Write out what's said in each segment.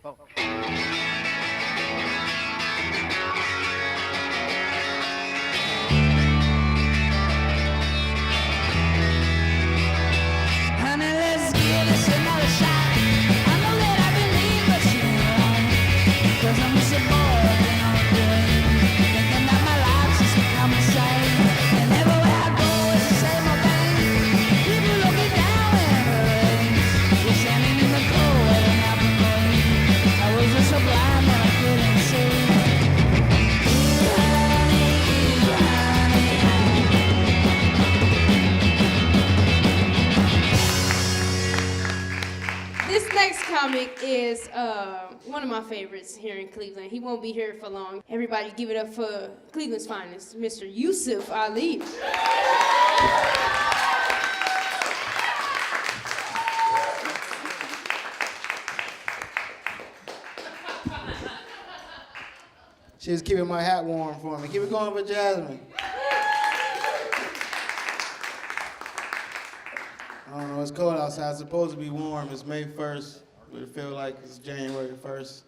4. Honey, let's give this another shot. I know that I believe what you want, 'cause I'm just a boy and all good, thinking that my life's just become the same. And everywhere I go, it's the same old thing. People looking down in the rain. You're standing in the cold and I'm the rain. I was just so blind that I couldn't see. You, honey, you, honey. This next comic is one of my favorites here in Cleveland. He won't be here for long. Everybody give it up for Cleveland's finest, Mr. Yusuf Ali. She's keeping my hat warm for me. Keep it going for Jasmine. I don't know, it's cold outside. It's supposed to be warm. It's May 1st, but it feels like it's January 1st.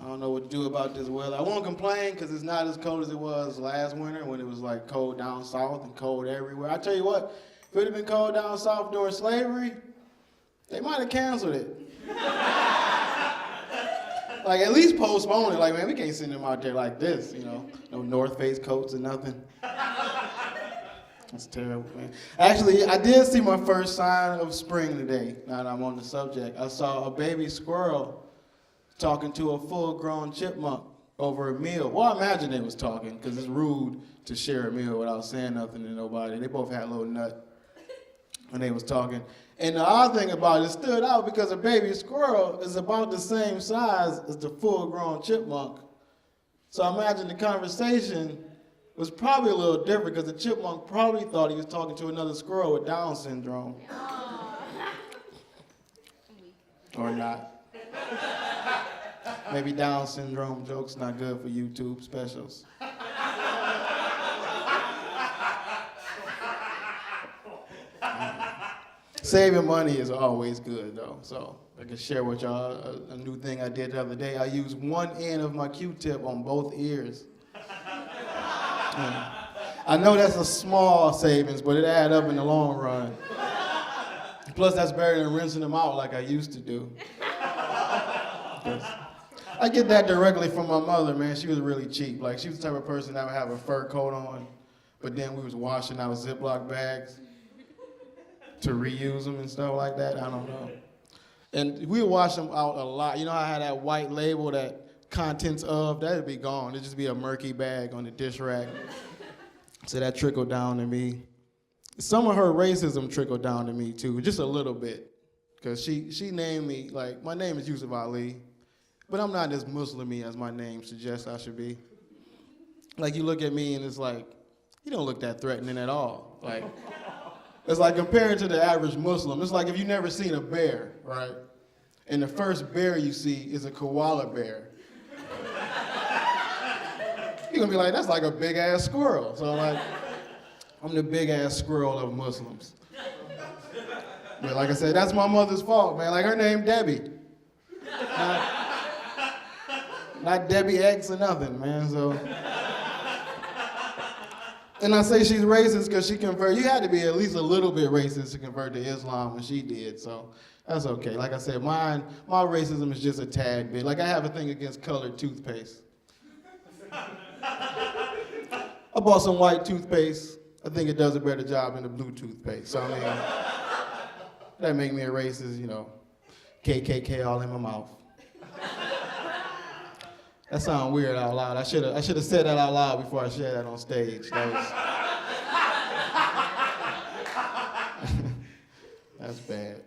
I don't know what to do about this weather. I won't complain because it's not as cold as it was last winter when it was like cold down south and cold everywhere. I tell you what, if it had been cold down south during slavery, they might have canceled it. Like, at least postpone it. Like, man, we can't send them out there like this, you know. No North Face coats or nothing. That's terrible, man. Actually, I did see my first sign of spring today, now that I'm on the subject. I saw a baby squirrel talking to a full-grown chipmunk over a meal. Well, I imagine they was talking, because it's rude to share a meal without saying nothing to nobody. They both had a little nut when they was talking. And the odd thing about it stood out because a baby squirrel is about the same size as the full-grown chipmunk. So I imagine the conversation was probably a little different because the chipmunk probably thought he was talking to another squirrel with Down syndrome. Or not. Maybe Down syndrome jokes not good for YouTube specials. Saving money is always good, though. So I can share with y'all a new thing I did the other day. I used one end of my Q-tip on both ears. I know that's a small savings, but it adds up in the long run. Plus, that's better than rinsing them out like I used to do. I get that directly from my mother, man. She was really cheap. Like, she was the type of person that would have a fur coat on, but then we was washing out Ziploc bags to reuse them and stuff like that. I don't know. And we would wash them out a lot. You know how I had that white label that contents of, that'd be gone. It'd just be a murky bag on the dish rack. So that trickled down to me. Some of her racism trickled down to me too, just a little bit. Because she named me, like, my name is Yusuf Ali, but I'm not as Muslim-y as my name suggests I should be. Like, you look at me and it's like, you don't look that threatening at all. Like, it's like compared to the average Muslim, it's like if you've never seen a bear, right? And the first bear you see is a koala bear. You're gonna be like, that's like a big ass squirrel. So like, I'm the big ass squirrel of Muslims. But like I said, that's my mother's fault, man. Like her name Debbie. Not Debbie X or nothing, man, so. And I say she's racist because she converted. You had to be at least a little bit racist to convert to Islam when she did, so that's okay. Like I said, my racism is just a tad bit. Like I have a thing against colored toothpaste. I bought some white toothpaste. I think it does a better job than the blue toothpaste. So I mean, that make me a racist, you know, KKK all in my mouth. That sounds weird out loud. I should have said that out loud before I shared that on stage. That's bad.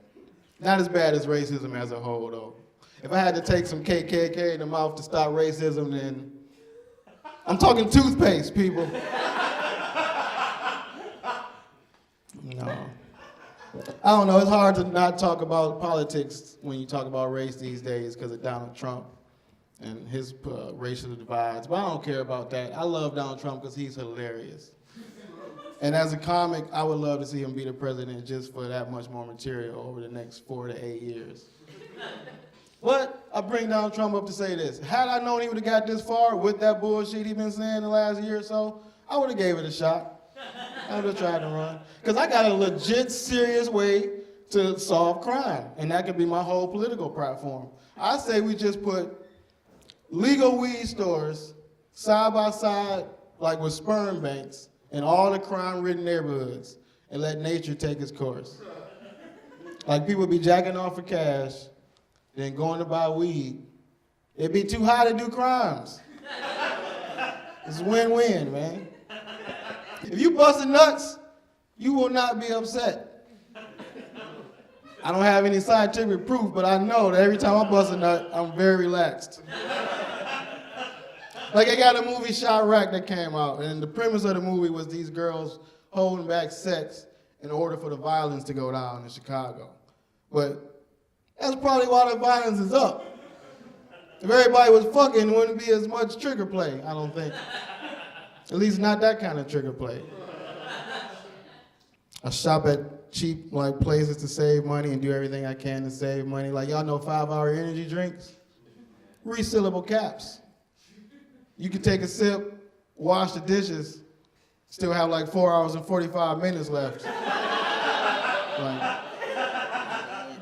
Not as bad as racism as a whole, though. If I had to take some KKK in the mouth to stop racism, then I'm talking toothpaste, people. No. I don't know. It's hard to not talk about politics when you talk about race these days because of Donald Trump and his racial divides, but I don't care about that. I love Donald Trump because he's hilarious. And as a comic, I would love to see him be the president just for that much more material over the next 4 to 8 years. But I bring Donald Trump up to say this. Had I known he would have got this far with that bullshit he been saying the last year or so, I would have gave it a shot. I would have tried to run. Because I got a legit, serious way to solve crime. And that could be my whole political platform. I say we just put legal weed stores side by side, like with sperm banks, in all the crime-ridden neighborhoods, and let nature take its course. Like people be jacking off for cash, then going to buy weed. It'd be too high to do crimes. It's win-win, man. If you busting nuts, you will not be upset. I don't have any scientific proof, but I know that every time I bust a nut, I'm very relaxed. Like I got a movie Chirac that came out, and the premise of the movie was these girls holding back sex in order for the violence to go down in Chicago. But that's probably why the violence is up. If everybody was fucking, it wouldn't be as much trigger play, I don't think. At least not that kind of trigger play. I shop at cheap places to save money and do everything I can to save money. Like y'all know 5-hour energy drinks? Resealable caps. You can take a sip, wash the dishes, still have like 4 hours and 45 minutes left.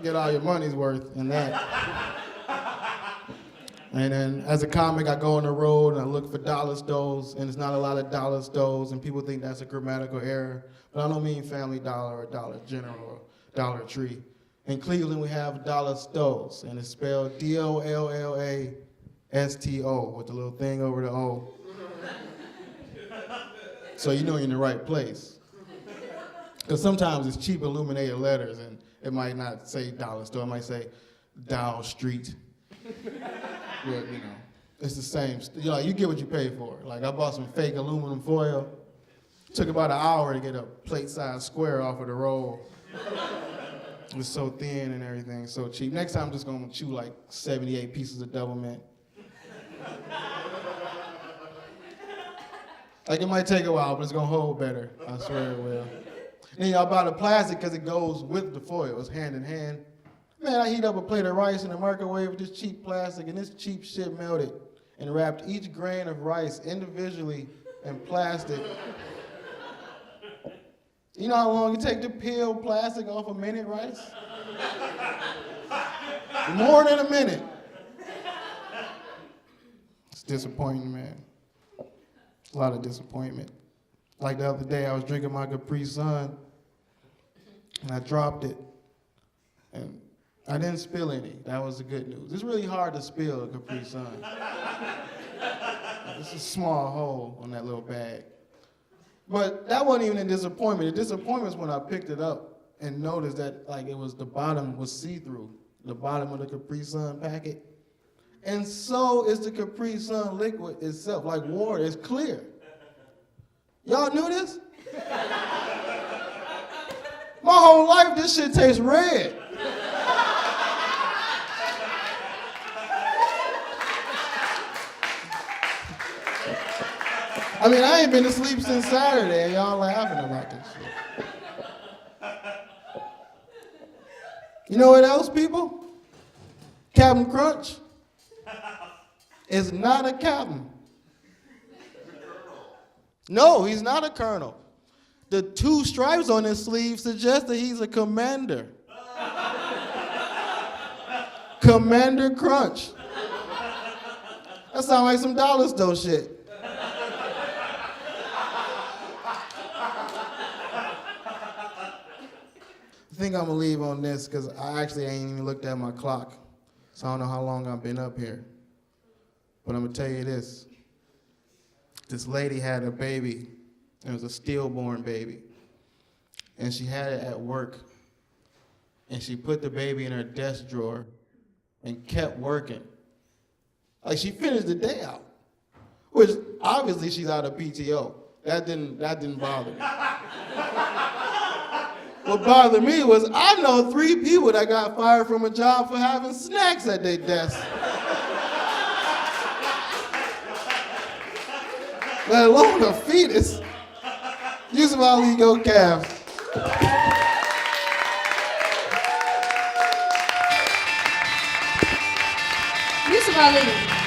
Get all your money's worth in that. And then as a comic, I go on the road and I look for dollar stores, and there's not a lot of dollar stores, and people think that's a grammatical error. But I don't mean Family Dollar or Dollar General or Dollar Tree. In Cleveland, we have dollar stores, and it's spelled DOLLASTO with the little thing over the O. So you know you're in the right place. Because sometimes it's cheap illuminated letters, and it might not say dollar store, it might say Dow Street. But, you know, it's the same. You get what you pay for. Like, I bought some fake aluminum foil. Took about an hour to get a plate-sized square off of the roll. It was so thin and everything, so cheap. Next time, I'm just gonna chew like 78 pieces of double mint. Like, it might take a while, but it's gonna hold better. I swear it will. Then y'all buy the plastic because it goes with the foil. It's hand in hand. Man, I heat up a plate of rice in the microwave with this cheap plastic, and this cheap shit melted and wrapped each grain of rice individually in plastic. You know how long it takes to peel plastic off a minute rice? More than a minute. It's disappointing, man. A lot of disappointment. Like the other day, I was drinking my Capri Sun, and I dropped it, and I didn't spill any. That was the good news. It's really hard to spill a Capri Sun. It's a small hole on that little bag. But that wasn't even a disappointment. The disappointment was when I picked it up and noticed that the bottom was see-through, the bottom of the Capri Sun packet. And so is the Capri Sun liquid itself, like water, it's clear. Y'all knew this? My whole life, this shit tastes red. I mean, I ain't been to sleep since Saturday, and y'all laughing about this shit. You know what else, people? Captain Crunch is not a captain. No, he's not a colonel. The 2 stripes on his sleeve suggest that he's a commander. Commander Crunch. That sounds like some dollar store shit. I think I'm gonna leave on this because I actually ain't even looked at my clock, so I don't know how long I've been up here. But I'm gonna tell you this. This lady had a baby. It was a stillborn baby. And she had it at work. And she put the baby in her desk drawer and kept working. Like, she finished the day out, which obviously she's out of PTO. That didn't bother me. What bothered me was I know 3 people that got fired from a job for having snacks at their desk. Let alone a fetus. Yusuf Ali, go Cavs. Yusuf Ali.